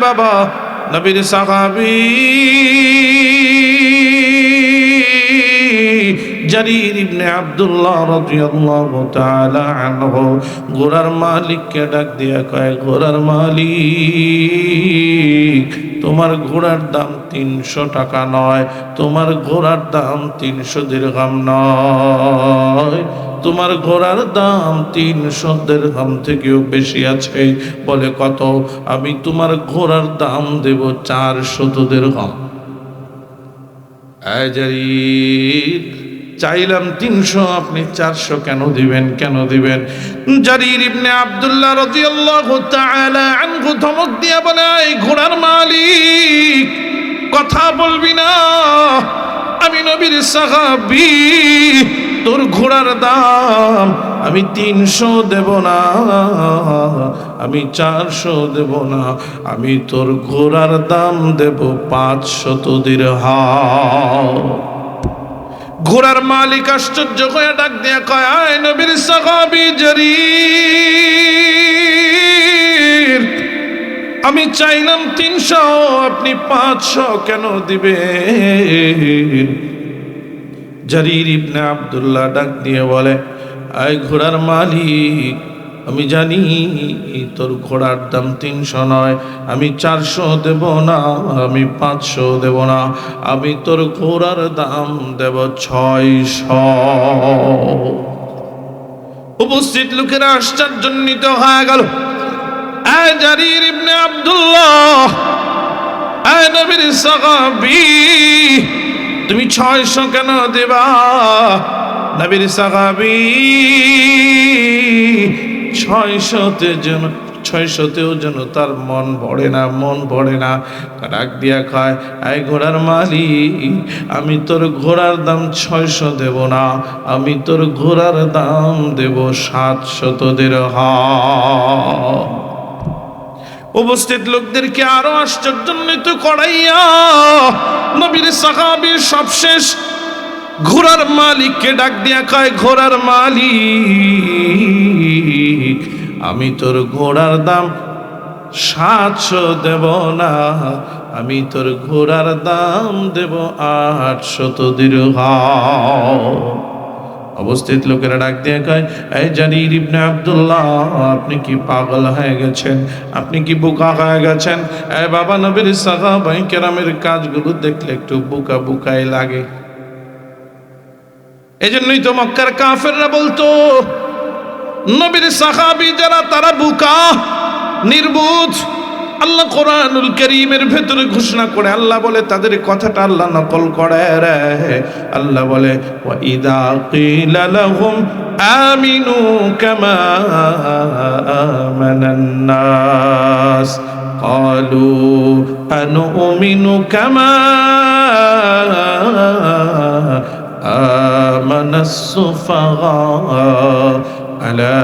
বাবা, নবীর সাহাবী জারির ইবনে আব্দুল্লাহ রাদিয়াল্লাহু তাআলা আনহু ঘোড়ার মালিককে ডাক দিয়া কয়, ঘোড়ার মালিক, তোমার ঘোড়ার দাম 300 টাকা নয়, তোমার ঘোড়ার দাম 300 দিরহাম নয়, তোমার ঘোড়ার দাম 300 দিরহাম থেকেও বেশি আছে। বলে কত? আমি তোমার ঘোড়ার দাম দেব 400 দিরহাম। জারির, চাইলাম 300, আপনি 400 কেন দিবেন, কেন দিবেন? জারির ইবনে আব্দুল্লাহ রাদিয়াল্লাহু তাআলা আনহু ধমক দিয়া বলে, এই ঘোড়ার মালিক, কথা বলবি না, আমি নবীর সাহাবী, তোর ঘোড়ার দাম আমি 300 দেব না, আমি 400 দেব না, আমি তোর ঘোড়ার দাম দেব 500 দিরহাম। ঘোড়ার মালিক আশ্চর্য হয়ে ডাক দিয়া কয়, আয় নবীর সাহাবী জারির, আমি চাইলাম 300, আপনি 500 কেন দিবেন? জারির ইবনে আব্দুল্লাহ ডাক দিয়ে বলে, আয় ঘোড়ার মালিক, আমি জানি তোর ঘোড়ার দাম 300 নয়, আমি 400 দেব না, আমি 500 দেব না, আমি তোর ঘোড়ার দাম দেব 600। উপস্থিত লোকেরা আশ্চর্যান্বিত হয়ে গেল। আয় জারির ইবনে আব্দুল্লাহ, আয় নবীর সাহাবী, তুমি 600 কেন দেবা? নবীর সাহাবী 600তেও যেন তার মন ভরে না, মন ভরে না। ডাক দিয়া খায়, আয় ঘোড়ার মালিক, আমি তোর ঘোড়ার দাম 600 দেব না, আমি তোর ঘোড়ার দাম দেব 700 দিরহাম। উপস্থিত লোকদেরকে আরো আশ্চর্যান্বিত করাইয়া নবীর সাহাবী সবশেষ ঘোড়ার মালিককে ডাক দিয়া কয়, ঘোড়ার মালিক, আমি তোর ঘোড়ার দাম 700 দেব না, আমি তোর ঘোড়ার দাম দেব 800 দিরহাম। অবস্থিত লোকেরা ডাক দিয়ে কয়, এই জারির ইবনে আব্দুল্লাহ, আপনি কি পাগল হয়ে গেছেন? আপনি কি বোকা হয়ে গেছেন? এই বাবা, নবীর সাহাবায়ে কেরামের কাজগুলো দেখলে একটু বোকা বোকাই লাগে। এজন্যই তো মক্কার কাফেররা বলতো, নবীর সাহাবী যারা তারা বোকা, নির্বোধ। আল্লাহ কোরআনুল কারীমের ভেতরে ঘোষণা করে, আল্লাহ বলে তাদের কথাটা আল্লাহ নকল করে রে। আল্লাহ বলে, ওয়া ইযা কিলা লাহুম আমিনু কামা আমানান নাস ক্বালু আনুমিনু কামা আমানাস সুফাহা আলা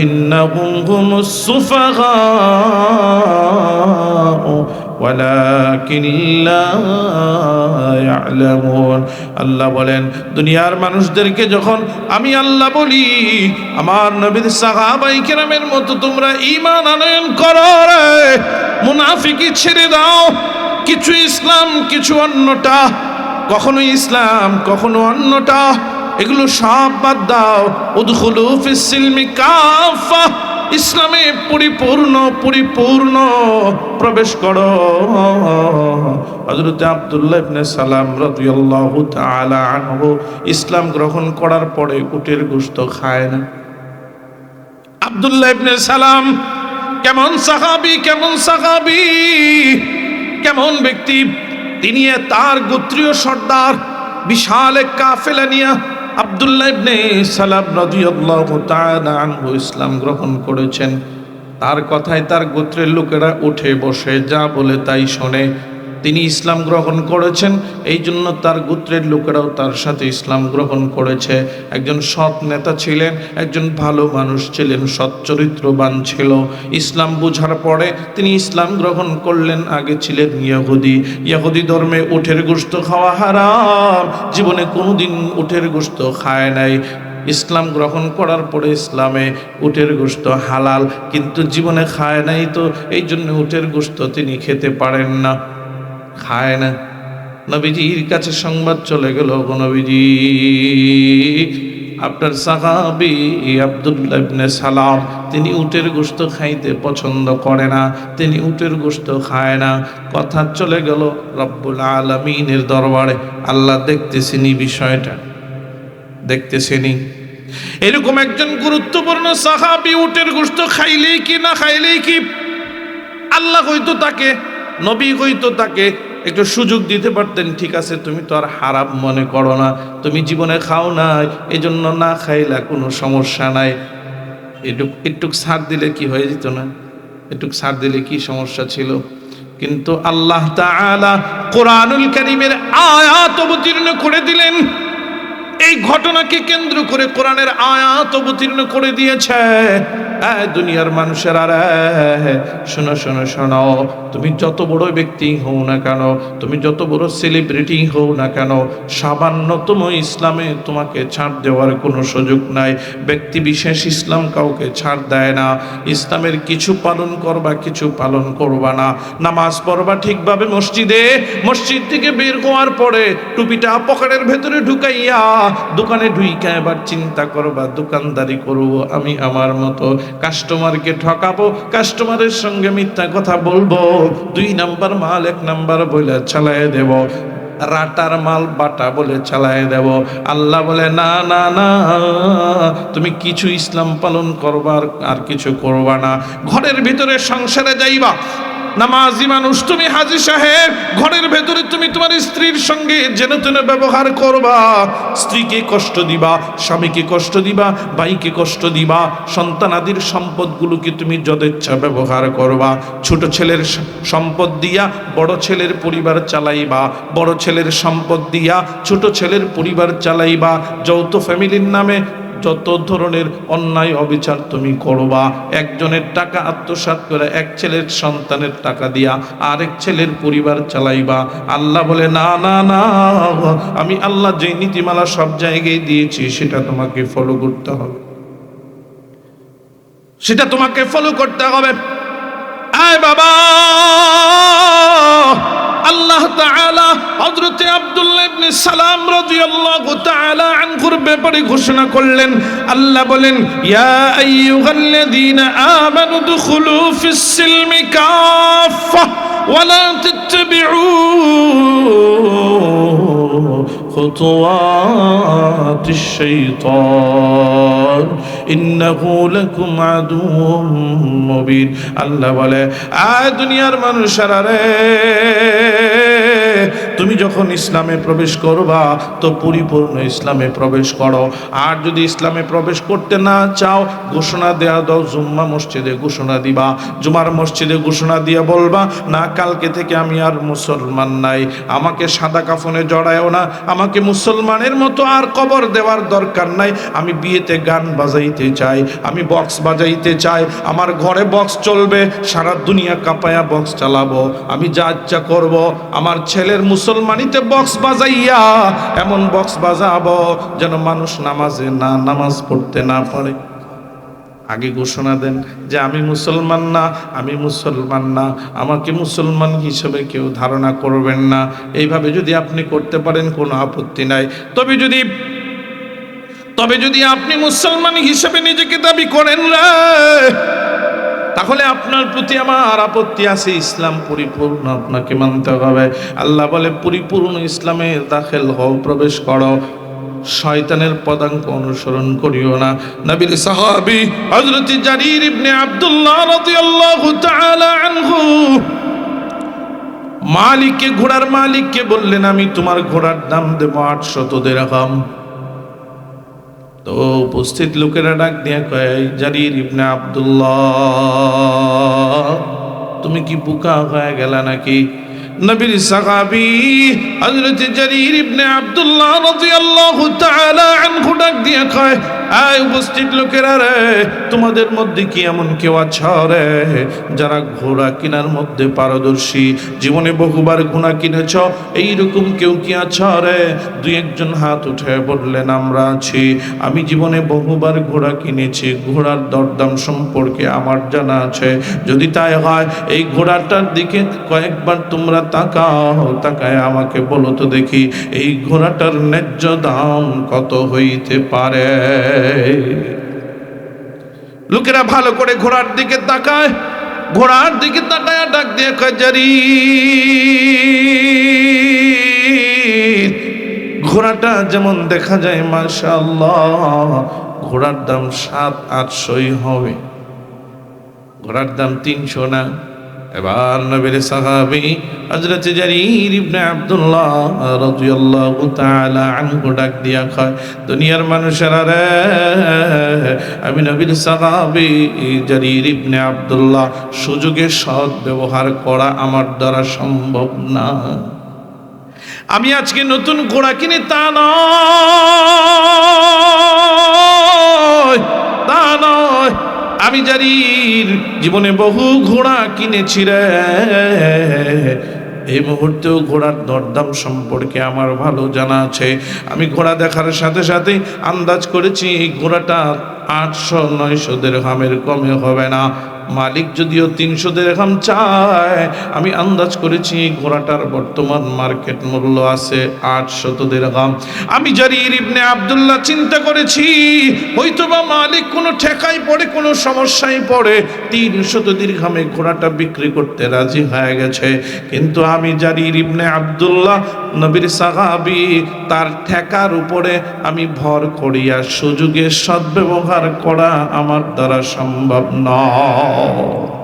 ইন্নাহুম হুমুস সুফাহা ওয়ালাকিন লা ইয়ালামুন। আল্লাহ বলেন, দুনিয়ার মানুষদেরকে যখন আমি আল্লাহ বলি, আমার নবীর সাহাবায়ে কেরামের মতো তোমরা ঈমান আনয়ন করো রে, মুনাফিকি ছেড়ে দাও, কিছু ইসলাম কিছু অন্যটা, কখনো ইসলাম কখনো অন্যটা, এগুলো সব বাদ দাও। উদখুলু ফিস সিলমি কাফা, ইসলামে পরিপূর্ণ প্রবেশ করো। হযরত আব্দুল্লাহ ইবনে সালাম রাদিয়াল্লাহু তাআলা আনহু ইসলাম গ্রহণ করার পরে উটের গোশত খায় না। আব্দুল্লাহ ইবনে সালাম কেমন সাহাবী, কেমন ব্যক্তি! তিনি তার গোত্রীয় সর্দার বিশাল এক কাফেলা নিয়ে আব্দুল্লাহ ইবনে সালাম রাদিয়াল্লাহু তাআলা আনহু ইসলাম গ্রহণ করেছেন। তার কথায় তার গোত্রের লোকেরা উঠে বসে যা বলে তাই শোনে। তিনি ইসলাম গ্রহণ করেছেন, এই জন্য তার গোত্রের লোকেরাও তার সাথে ইসলাম গ্রহণ করেছে। একজন সৎ নেতা ছিলেন, একজন ভালো মানুষ ছিলেন, সৎ চরিত্রবান ছিল। ইসলাম বোঝার পরে তিনি ইসলাম গ্রহণ করলেন। আগে ছিলেন ইহুদি ধর্মে উটের গোশত খাওয়া হারাম, জীবনে কোনোদিন উটের গোশত খায় নাই। ইসলাম গ্রহণ করার পরে ইসলামে উটের গোশত হালাল, কিন্তু জীবনে খায় নাই, তো এই জন্য উটের গোশত তিনি খেতে পারেন না, খায় না। নবীজির কাছে সংবাদ চলে গেল, গো নবীজি, আপনার সাহাবী আব্দুল্লাহ ইবনে সালাম তিনি উটের গোশত খাইতে পছন্দ করে না, তিনি উটের গোশত খায় না। কথা চলে গেল রব্বুল আলামিনের দরবারে। আল্লাহ দেখতেছেনি বিষয়টা, দেখতেছেনি। এরকম একজন গুরুত্বপূর্ণ সাহাবী উটের গোশত খাইলেই কি না খাইলেই কি, আল্লাহ হয়তো তাকে, নবী হয়তো তাকে একটু সুযোগ দিতে পারতেন, ঠিক আছে তুমি তো আর হারাম মনে করো না, তুমি জীবনে খাও নাই, এই জন্য না খাইলা, কোনো সমস্যা নাই, একটু ছাড় দিলে কি হয়ে যেত না, একটু ছাড় দিলে কি সমস্যা ছিল। কিন্তু আল্লাহ তাআলা কোরআনুল কারীমের আয়াত অবতীর্ণ করে দিলেন, এই ঘটনাকে কেন্দ্র করে কোরআনের আয়াত অবতীর্ণ করে দিয়েছে। দুনিয়ার মানুষেরা রে, শোনো শোনো শোনো, তুমি যত বড় ব্যক্তি হও না কেন, তুমি যত বড় সেলিব্রিটি হও না কেন, সামান্যতম ইসলামে তোমাকে ছাড় দেওয়ার কোনো সুযোগ নাই। ব্যক্তি বিশেষ ইসলাম কাউকে ছাড় দেয় না। ইসলামের কিছু পালন করবা, কিছু পালন করবা না। নামাজ পড়বা ঠিকভাবে মসজিদে, মসজিদ থেকে বের হওয়ার পরে টুপিটা পকেটের ভেতরে ঢুকাইয়া দোকানে ঢুইকা এবার চিন্তা করবা, দোকানদারি করব আমি আমার মতো, কাস্টমারকে ঠকাবো, কাস্টমারের সঙ্গে মিথ্যা কথা বলবো, 2 নাম্বার মাল 1 নাম্বার বলে চালায় দেব, রাটার মাল বাটা বলে চালায় দেব। আল্লাহ বলে না না না, তুমি কিছু ইসলাম পালন করবার আর কিছু করবা না। ঘরের ভিতরে সংসারে যাইবা, নামাজি মানুষ তুমি, হাজী সাহেব, ঘরের ভেতরে তুমি তোমার স্ত্রীর সঙ্গে যেন তেন ব্যবহার করবা, স্ত্রীকে কষ্ট দিবা, স্বামীকে কষ্ট দিবা, ভাইকে কষ্ট দিবা, সন্তানাদির সম্পদগুলোকে তুমি যথেচ্ছা ব্যবহার করবা। ছোট ছেলের সম্পদ দিয়া বড় ছেলের পরিবার চালাইবা, বড় ছেলের সম্পদ দিয়া ছোট ছেলের পরিবার চালাইবা। যৌথ ফ্যামিলির নামে যত ধরনের অন্যায় অবিচার তুমি করবা, একজনের টাকা আত্মসাৎ করে এক ছেলের সন্তানের টাকা দিয়া আরেক ছেলের পরিবার চালাইবা। আল্লাহ বলে না না না, আমি আল্লাহ যে নীতিমালা সব জায়গায় দিয়েছি সেটা তোমাকে ফলো করতে হবে, সেটা তোমাকে ফলো করতে হবে। আয় বাবা, আল্লাহ তাআলা হযরত আব্দুল্লাহ ইবনে সালাম রাদিয়াল্লাহু তাআলা আনহুর ব্যাপারে ঘোষণা করলেন। আল্লাহ বলেন, ইয়া আইয়ুহাল্লাযীনা আমানু দুখুলু ফিস সিলমি কাফা ওয়া লা তাত্তাবিউ খুতুওয়াতিশ শাইতান ইন্নাহু লাকুম আদুউম মুবিন। আল্লাহ বলে, আয় দুনিয়ার মানুষেরা রে, তুমি যখন ইসলামে প্রবেশ করবা তো পরিপূর্ণ ইসলামে প্রবেশ করো। আর যদি ইসলামে প্রবেশ করতে না চাও, ঘোষণা দেয়া দাও, জুম্মা মসজিদে ঘোষণা দিবা, জুমার মসজিদে ঘোষণা দিয়ে বলবা, না কালকে থেকে আমি আর মুসলমান নাই, আমাকে সাদা কাফনে জড়ায়ও না, আমাকে মুসলমানের মতো আর কবর দেওয়ার দরকার নাই, আমি বিয়েতে গান বাজাইতে চাই, আমি বক্স বাজাইতে চাই, আমার ঘরে বক্স চলবে, সারা দুনিয়া কাঁপায়া বক্স চালাবো, আমি যা ইচ্ছা করব, আমার ছেলের মুসলমানিতে বক্স বাজাইয়া এমন বক্স বাজাবো যেন মানুষ নামাজ পড়তে না পারে। আগে ঘোষণা দেন যে আমি মুসলমান না, আমি মুসলমান না, আমাকে মুসলমান হিসেবে কেউ ধারণা করবেন না। এইভাবে যদি আপনি করতে পারেন কোনো আপত্তি নাই। তবে যদি আপনি মুসলমান হিসেবে নিজেকে দাবি করেন রে, তাহলে আপনার প্রতি আমার আপত্তি আছে। ইসলাম পরিপূর্ণ আপনাকে মানতে হবে। আল্লাহ বলে, পরিপূর্ণ ইসলামে দাখিল হও, প্রবেশ করো, শয়তানের পদাঙ্ক অনুসরণ করিও না। নবীর সাহাবী হযরত জারীর ইবনে আব্দুল্লাহ রাদিয়াল্লাহু তাআলা আনহু ঘোড়ার মালিককে বললেন, আমি তোমার ঘোড়ার দাম দেব 800 দিরহাম। তো উপস্থিত লোকেরা ডাক দিয়া কয়, জারীর ইবনে আব্দুল্লাহ, তুমি কি বোকা হয়ে গেলা নাকি? নবীর সাহাবী হযরত জারীর ইবনে আব্দুল্লাহ আব্দুল্লাহ রাদিয়াল্লাহু তাআলা আনহু ডাক দিয়ে কয়, আয় উপস্থিত লোকেরা রে, তোমাদের মধ্যে কি এমন কেউ আছে রে যারা ঘোড়া কেনার মধ্যে পারদর্শী, জীবনে বহুবার ঘোড়া কিনেছ, এইরকম কেউ কি আছে রে? দুই একজন হাত উঠে বললেন, আমরা আছি, আমি জীবনে বহুবার ঘোড়া কিনেছি, ঘোড়ার দরদাম সম্পর্কে আমার জানা আছে। যদি তাই হয় এই ঘোড়াটার দিকে কয়েকবার তোমরা তাকায় আমাকে বলো তো দেখি এই ঘোড়াটার ন্যায্য দাম কত হইতে পারে। লোকেরা ভালো করে ঘোড়ার দিকে তাকায়, ঘোড়ার দিকে তাকায় ডাক দিয়ে কয়, জারির, ঘোড়াটা যেমন দেখা যায় মাশাআল্লাহ ঘোড়ার দাম 700-800 হবে, ঘোড়ার দাম 300 না। এবার নবীর সাহাবী হযরত জারীর ইবনে আব্দুল্লাহ রাদিয়াল্লাহু তাআলা আনহু ডাক দিয়া কয়, দুনিয়ার মানুষেরা রে, আমি নবীর সাহাবী জারীর ইবনে আব্দুল্লাহ, সুযোগের সৎ ব্যবহার করা আমার দ্বারা সম্ভব না। আমি আজকে নতুন ঘোড়া কিনি তা নয়, তা নয়, আমি জারির জীবনে বহু ঘোড়া কিনেছি রে। এই মুহূর্তেও ঘোড়ার দরদাম সম্পর্কে আমার ভালো জানা আছে। আমি ঘোড়া দেখার সাথে সাথে আন্দাজ করেছি ঘোড়াটা 800-900 দিরহামের কমে হবে না। মালিক যদিও 300 দিরহাম চায়, আমি আন্দাজ করেছি ঘোড়াটার বর্তমান মার্কেট মূল্য আছে 800 দিরহাম। আমি জারীর ইবনে আব্দুল্লাহ চিন্তা করেছি হয়তোবা মালিক কোনো ঠেকায় পড়ে, কোনো সমস্যায় পড়ে 300 দিরহামে ঘোড়াটা বিক্রি করতে রাজি হয়ে গেছে। কিন্তু আমি জারীর ইবনে আব্দুল্লাহ নবীর সাহাবী, তার ঠেকার উপরে আমি ভর করিয়া সুযোগের সদ্ব্যবহার করা আমার দ্বারা সম্ভব নয়।